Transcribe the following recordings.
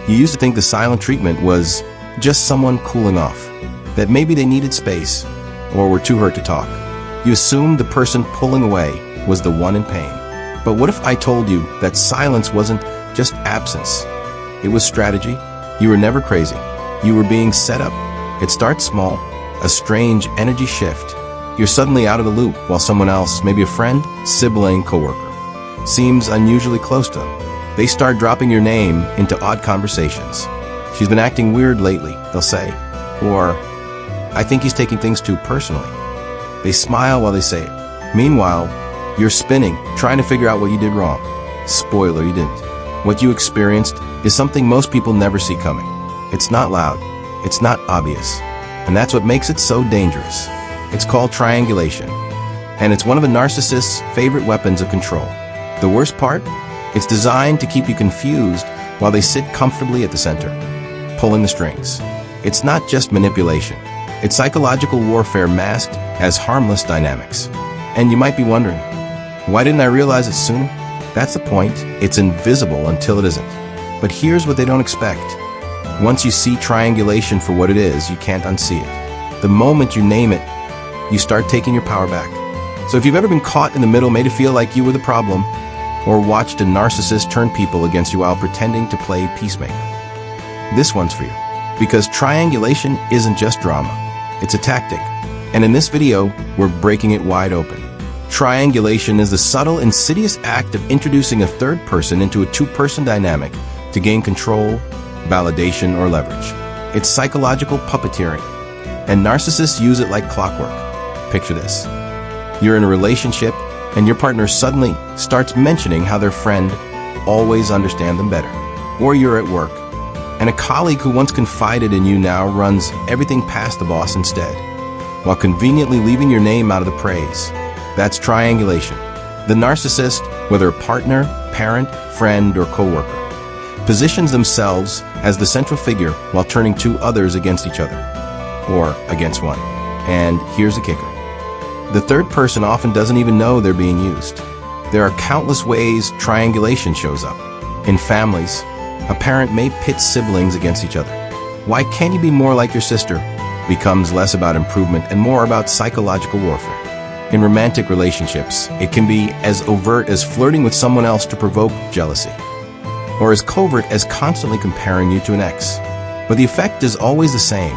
You used to think the silent treatment was just someone cooling off, that maybe they needed space or were too hurt to talk. You assumed the person pulling away was the one in pain. But what if I told you that silence wasn't just absence? It was strategy. You were never crazy. You were being set up. It starts small, a strange energy shift. You're suddenly out of the loop while someone else, maybe a friend, sibling, coworker, seems unusually close to them. They start dropping your name into odd conversations. She's been acting weird lately, they'll say. Or, I think he's taking things too personally. They smile while they say it. Meanwhile, you're spinning, trying to figure out what you did wrong. Spoiler, you didn't. What you experienced is something most people never see coming. It's not loud. It's not obvious. And that's what makes it so dangerous. It's called triangulation. And it's one of a narcissist's favorite weapons of control. The worst part? It's designed to keep you confused while they sit comfortably at the center, pulling the strings. It's not just manipulation. It's psychological warfare masked as harmless dynamics. And you might be wondering, why didn't I realize it sooner? That's the point. It's invisible until it isn't. But here's what they don't expect. Once you see triangulation for what it is, you can't unsee it. The moment you name it, you start taking your power back. So if you've ever been caught in the middle, made it feel like you were the problem, or watched a narcissist turn people against you while pretending to play peacemaker, this one's for you. Because triangulation isn't just drama, it's a tactic. And in this video, we're breaking it wide open. Triangulation is the subtle, insidious act of introducing a third person into a two-person dynamic to gain control, validation, or leverage. It's psychological puppeteering, and narcissists use it like clockwork. Picture this. You're in a relationship, and your partner suddenly starts mentioning how their friend always understands them better. Or you're at work, and a colleague who once confided in you now runs everything past the boss instead, while conveniently leaving your name out of the praise. That's triangulation. The narcissist, whether a partner, parent, friend, or coworker, positions themselves as the central figure while turning two others against each other, or against one. And here's the kicker. The third person often doesn't even know they're being used. There are countless ways triangulation shows up. In families, a parent may pit siblings against each other. Why can't you be more like your sister? Becomes less about improvement and more about psychological warfare. In romantic relationships, it can be as overt as flirting with someone else to provoke jealousy, or as covert as constantly comparing you to an ex. But the effect is always the same: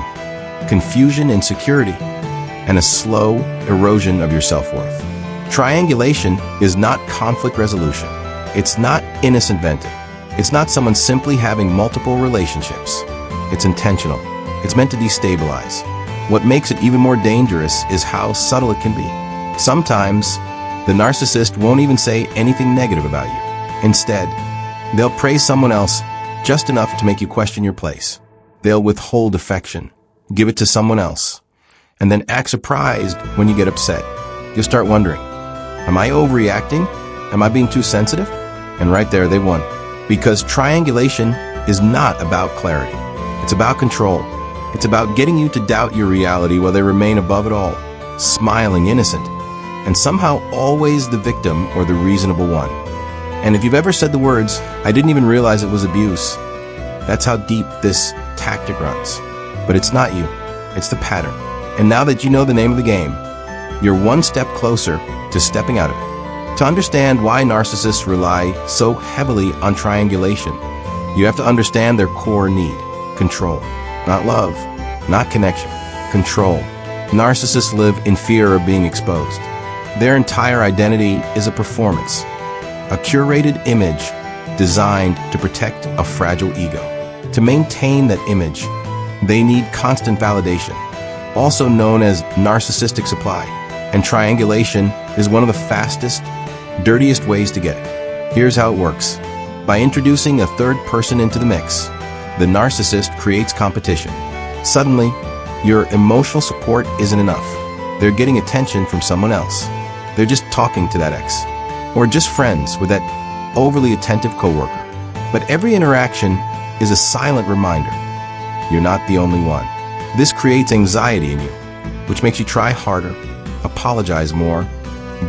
confusion, insecurity, and a slow erosion of your self-worth. Triangulation is not conflict resolution. It's not innocent venting. It's not someone simply having multiple relationships. It's intentional. It's meant to destabilize. What makes it even more dangerous is how subtle it can be. Sometimes, the narcissist won't even say anything negative about you. Instead, they'll praise someone else just enough to make you question your place. They'll withhold affection, give it to someone else, and then act surprised when you get upset. You'll start wondering, am I overreacting? Am I being too sensitive? And right there, they won. Because triangulation is not about clarity. It's about control. It's about getting you to doubt your reality while they remain above it all, smiling, innocent, and somehow always the victim or the reasonable one. And if you've ever said the words, "I didn't even realize it was abuse," that's how deep this tactic runs. But it's not you, it's the pattern. And now that you know the name of the game, you're one step closer to stepping out of it. To understand why narcissists rely so heavily on triangulation, you have to understand their core need: control. Not love, not connection, control. Narcissists live in fear of being exposed. Their entire identity is a performance, a curated image designed to protect a fragile ego. To maintain that image, they need constant validation, also known as narcissistic supply. And triangulation is one of the fastest, dirtiest ways to get it. Here's how it works. By introducing a third person into the mix, the narcissist creates competition. Suddenly, your emotional support isn't enough. They're getting attention from someone else. They're just talking to that ex, or just friends with that overly attentive coworker. But every interaction is a silent reminder: you're not the only one. This creates anxiety in you, which makes you try harder, apologize more,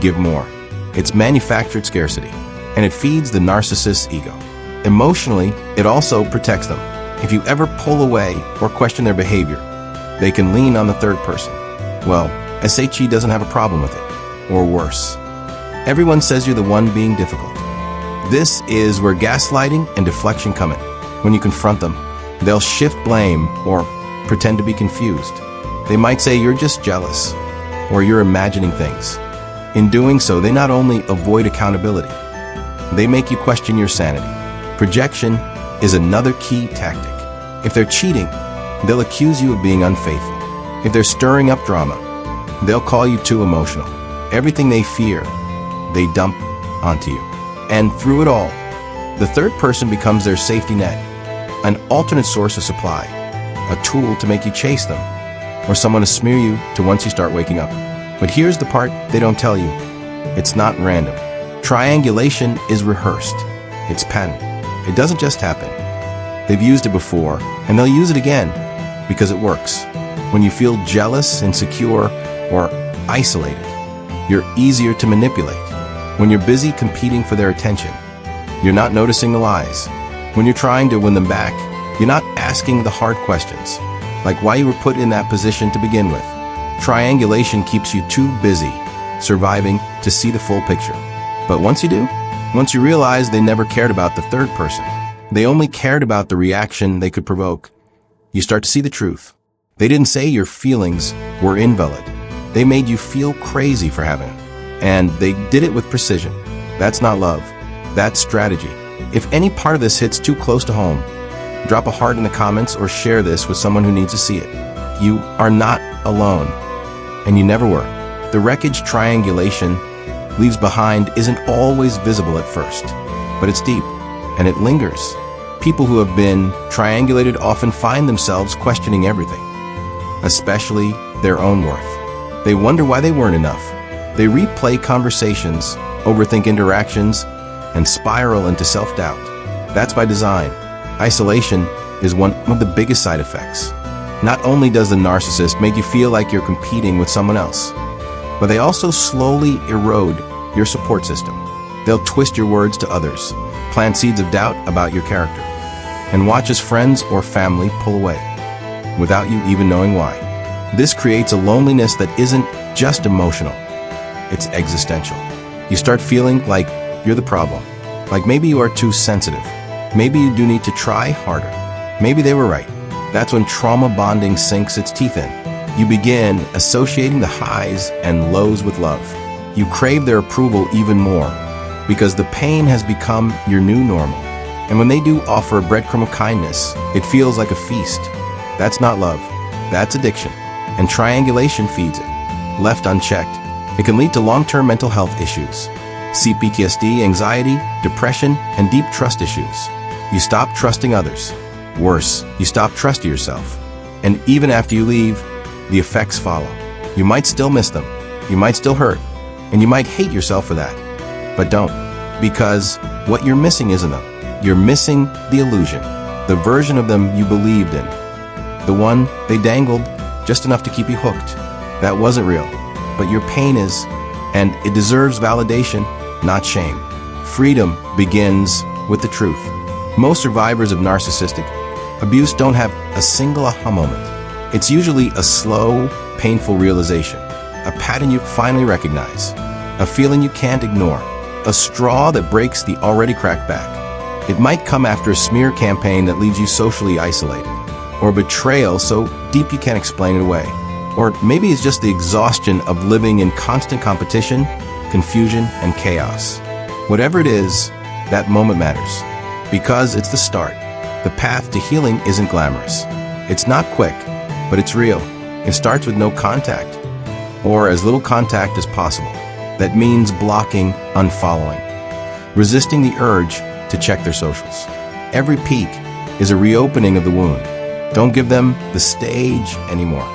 give more. It's manufactured scarcity, and it feeds the narcissist's ego. Emotionally, it also protects them. If you ever pull away or question their behavior, they can lean on the third person. Well, SHE doesn't have a problem with it. Or worse. Everyone says you're the one being difficult. This is where gaslighting and deflection come in. When you confront them, they'll shift blame or pretend to be confused. They might say you're just jealous or you're imagining things. In doing so, they not only avoid accountability, they make you question your sanity. Projection is another key tactic. If they're cheating, they'll accuse you of being unfaithful. If they're stirring up drama, they'll call you too emotional. Everything they fear, they dump onto you. And through it all, the third person becomes their safety net, an alternate source of supply, a tool to make you chase them, or someone to smear you to once you start waking up. But here's the part they don't tell you. It's not random. Triangulation is rehearsed. It's patterned. It doesn't just happen. They've used it before, and they'll use it again because it works. When you feel jealous, insecure, or isolated, you're easier to manipulate. When you're busy competing for their attention, you're not noticing the lies. When you're trying to win them back, you're not asking the hard questions, like why you were put in that position to begin with. Triangulation keeps you too busy surviving to see the full picture. But once you do, once you realize they never cared about the third person, they only cared about the reaction they could provoke, you start to see the truth. They didn't say your feelings were invalid. They made you feel crazy for having them. And they did it with precision. That's not love. That's strategy. If any part of this hits too close to home, drop a heart in the comments or share this with someone who needs to see it. You are not alone. And you never were. The wreckage triangulation leaves behind isn't always visible at first, but it's deep, and it lingers. People who have been triangulated often find themselves questioning everything, especially their own worth. They wonder why they weren't enough. They replay conversations, overthink interactions, and spiral into self-doubt. That's by design. Isolation is one of the biggest side effects. Not only does the narcissist make you feel like you're competing with someone else, but they also slowly erode your support system. They'll twist your words to others, plant seeds of doubt about your character, and watch as friends or family pull away, without you even knowing why. This creates a loneliness that isn't just emotional, it's existential. You start feeling like you're the problem, like maybe you are too sensitive, maybe you do need to try harder, maybe they were right. That's when trauma bonding sinks its teeth in. You begin associating the highs and lows with love. You crave their approval even more because the pain has become your new normal. And when they do offer a breadcrumb of kindness, it feels like a feast. That's not love, that's addiction. And triangulation feeds it. Left unchecked, it can lead to long-term mental health issues. See PTSD, anxiety, depression, and deep trust issues. You stop trusting others. Worse, you stop trusting yourself. And even after you leave, the effects follow. You might still miss them, you might still hurt, and you might hate yourself for that. But don't, because what you're missing isn't them. You're missing the illusion, the version of them you believed in. The one they dangled just enough to keep you hooked. That wasn't real, but your pain is, and it deserves validation, not shame. Freedom begins with the truth. Most survivors of narcissistic abuse don't have a single aha moment. It's usually a slow, painful realization, a pattern you finally recognize, a feeling you can't ignore, a straw that breaks the already cracked back. It might come after a smear campaign that leaves you socially isolated, or betrayal so deep you can't explain it away. Or maybe it's just the exhaustion of living in constant competition, confusion, and chaos. Whatever it is, that moment matters, because it's the start. The path to healing isn't glamorous. It's not quick, but it's real. It starts with no contact, or as little contact as possible. That means blocking, unfollowing, resisting the urge to check their socials. Every peek is a reopening of the wound. Don't give them the stage anymore.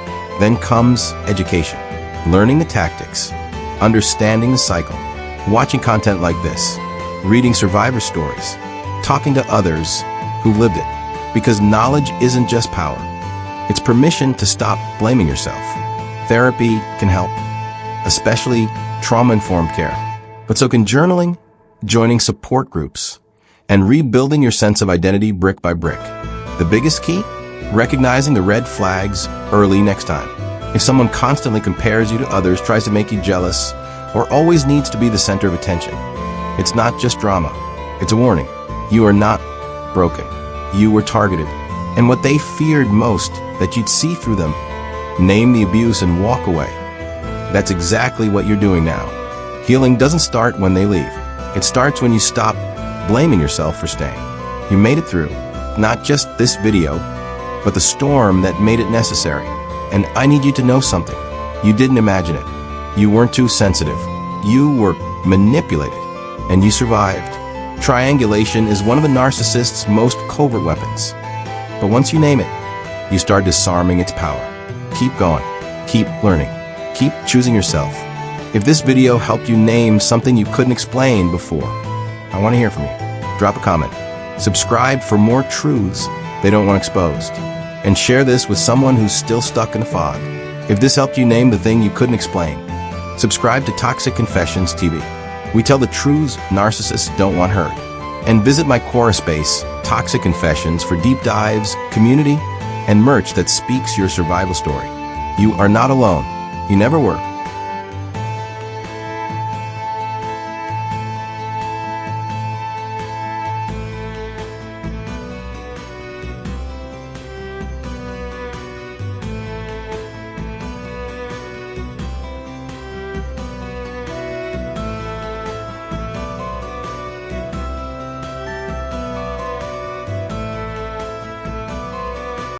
Then comes education, learning the tactics, understanding the cycle, watching content like this, reading survivor stories, talking to others who've lived it. Because knowledge isn't just power. It's permission to stop blaming yourself. Therapy can help, especially trauma-informed care. But so can journaling, joining support groups, and rebuilding your sense of identity brick by brick. The biggest key? Recognizing the red flags early next time. If someone constantly compares you to others, tries to make you jealous, or always needs to be the center of attention, it's not just drama. It's a warning. You are not broken. You were targeted. And what they feared most, that you'd see through them, name the abuse and walk away. That's exactly what you're doing now. Healing doesn't start when they leave. It starts when you stop blaming yourself for staying. You made it through, not just this video, but the storm that made it necessary. And I need you to know something. You didn't imagine it. You weren't too sensitive. You were manipulated, and you survived. Triangulation is one of the narcissist's most covert weapons. But once you name it, you start disarming its power. Keep going. Keep learning. Keep choosing yourself. If this video helped you name something you couldn't explain before, I want to hear from you. Drop a comment. Subscribe for more truths they don't want exposed. And share this with someone who's still stuck in the fog. If this helped you name the thing you couldn't explain, subscribe to Toxic Confessions TV. We tell the truths narcissists don't want heard. And visit my Quora space, Toxic Confessions, for deep dives, community, and merch that speaks your survival story. You are not alone. You never were.